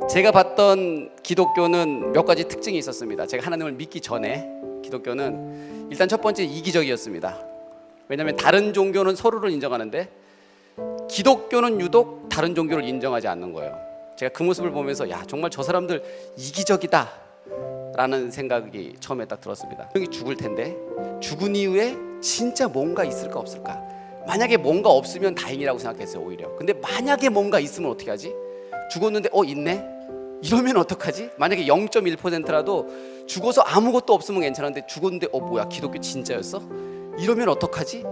제가 봤던 기독교는 몇 가지 특징이 있었습니다. 제가 하나님을 믿기 전에 기독교는 일단 첫 번째 이기적이었습니다. 왜냐하면 다른 종교는 서로를 인정하는데 기독교는 유독 다른 종교를 인정하지 않는 거예요. 제가 그 모습을 보면서 야, 정말 저 사람들 이기적이다 라는 생각이 처음에 딱 들었습니다. 형이 죽을 텐데 죽은 이후에 진짜 뭔가 있을까 없을까? 만약에 뭔가 없으면 다행이라고 생각했어요. 오히려. 근데 만약에 뭔가 있으면 어떻게 하지? 죽었는데 있네? 이러면 어떡하지? 만약에 0.1%라도 죽어서 아무것도 없으면 괜찮은데 죽었는데 뭐야, 기독교 진짜였어? 이러면 어떡하지?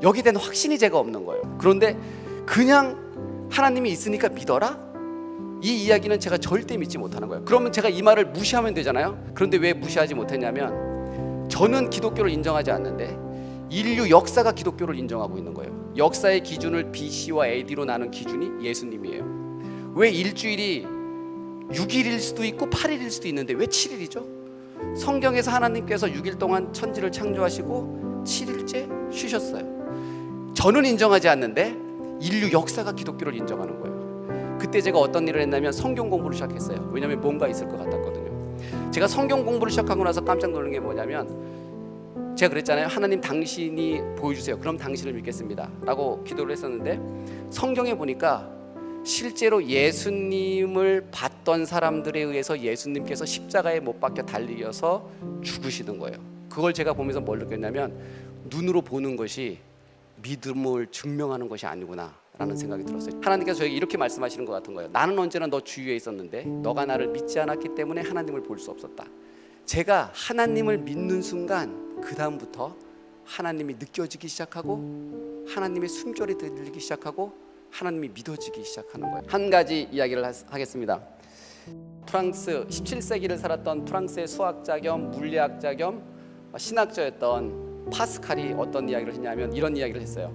여기에 대한 확신이 제가 없는 거예요. 그런데 그냥 하나님이 있으니까 믿어라? 이 이야기는 제가 절대 믿지 못하는 거예요. 그러면 제가 이 말을 무시하면 되잖아요. 그런데 왜 무시하지 못했냐면 저는 기독교를 인정하지 않는데 인류 역사가 기독교를 인정하고 있는 거예요. 역사의 기준을 BC와 AD로 나눈 기준이 예수님이에요. 왜 일주일이 6일일 수도 있고 8일일 수도 있는데 왜 7일이죠? 성경에서 하나님께서 6일 동안 천지를 창조하시고 7일째 쉬셨어요. 저는 인정하지 않는데 인류 역사가 기독교를 인정하는 거예요. 그때 제가 어떤 일을 했냐면 성경 공부를 시작했어요. 왜냐하면 뭔가 있을 것 같았거든요. 제가 성경 공부를 시작하고 나서 깜짝 놀란 게 뭐냐면 제가 그랬잖아요. 하나님 당신이 보여주세요. 그럼 당신을 믿겠습니다 라고 기도를 했었는데 성경에 보니까 실제로 예수님을 봤던 사람들에 의해서 예수님께서 십자가에 못 박혀 달리셔서 죽으시는 거예요. 그걸 제가 보면서 뭘 느꼈냐면 눈으로 보는 것이 믿음을 증명하는 것이 아니구나 라는 생각이 들었어요. 하나님께서 저에게 이렇게 말씀하시는 것 같은 거예요. 나는 언제나 너 주위에 있었는데 너가 나를 믿지 않았기 때문에 하나님을 볼 수 없었다. 제가 하나님을 믿는 순간 그 다음부터 하나님이 느껴지기 시작하고 하나님의 숨결이 들리기 시작하고 하나님이 믿어지기 시작하는 거예요. 한 가지 이야기를 하겠습니다. 프랑스 17세기를 살았던 프랑스의 수학자 겸 물리학자 겸 신학자였던 파스칼이 어떤 이야기를 했냐면 이런 이야기를 했어요.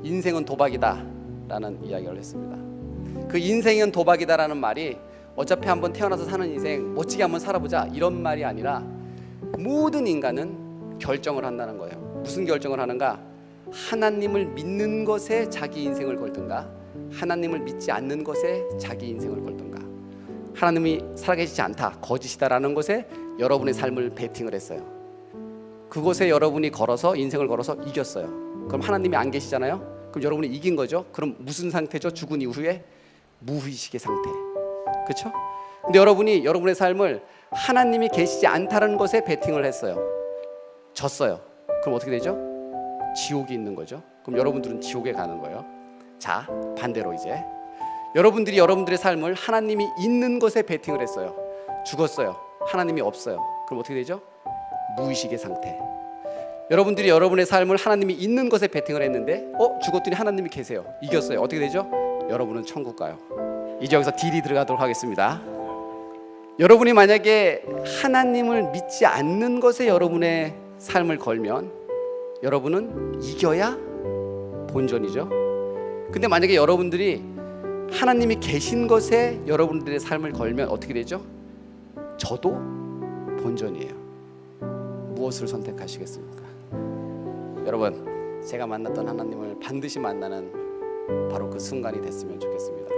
인생은 도박이다 라는 이야기를 했습니다. 그 인생은 도박이다 라는 말이 어차피 한번 태어나서 사는 인생 멋지게 한번 살아보자 이런 말이 아니라 모든 인간은 결정을 한다는 거예요. 무슨 결정을 하는가? 하나님을 믿는 것에 자기 인생을 걸든가 하나님을 믿지 않는 것에 자기 인생을 걸든가 하나님이 살아계시지 않다, 거짓이다라는 것에 여러분의 삶을 베팅을 했어요. 그곳에 여러분이 걸어서 인생을 걸어서 이겼어요. 그럼 하나님이 안 계시잖아요. 그럼 여러분이 이긴 거죠. 그럼 무슨 상태죠? 죽은 이후에 무의식의 상태. 그렇죠? 근데 여러분이 여러분의 삶을 하나님이 계시지 않다는 것에 베팅을 했어요. 졌어요. 그럼 어떻게 되죠? 지옥이 있는 거죠. 그럼 여러분들은 지옥에 가는 거예요. 자, 반대로 이제 여러분들이 여러분들의 삶을 하나님이 있는 것에 베팅을 했어요. 죽었어요. 하나님이 없어요. 그럼 어떻게 되죠? 무의식의 상태. 여러분들이 여러분의 삶을 하나님이 있는 것에 베팅을 했는데 죽었더니 하나님이 계세요. 이겼어요. 어떻게 되죠? 여러분은 천국 가요. 이제 여기서 딜이 들어가도록 하겠습니다. 여러분이 만약에 하나님을 믿지 않는 것에 여러분의 삶을 걸면 여러분은 이겨야 본전이죠. 근데 만약에 여러분들이 하나님이 계신 것에 여러분들의 삶을 걸면 어떻게 되죠? 저도 본전이에요. 무엇을 선택하시겠습니까? 여러분, 제가 만났던 하나님을 반드시 만나는 바로 그 순간이 됐으면 좋겠습니다.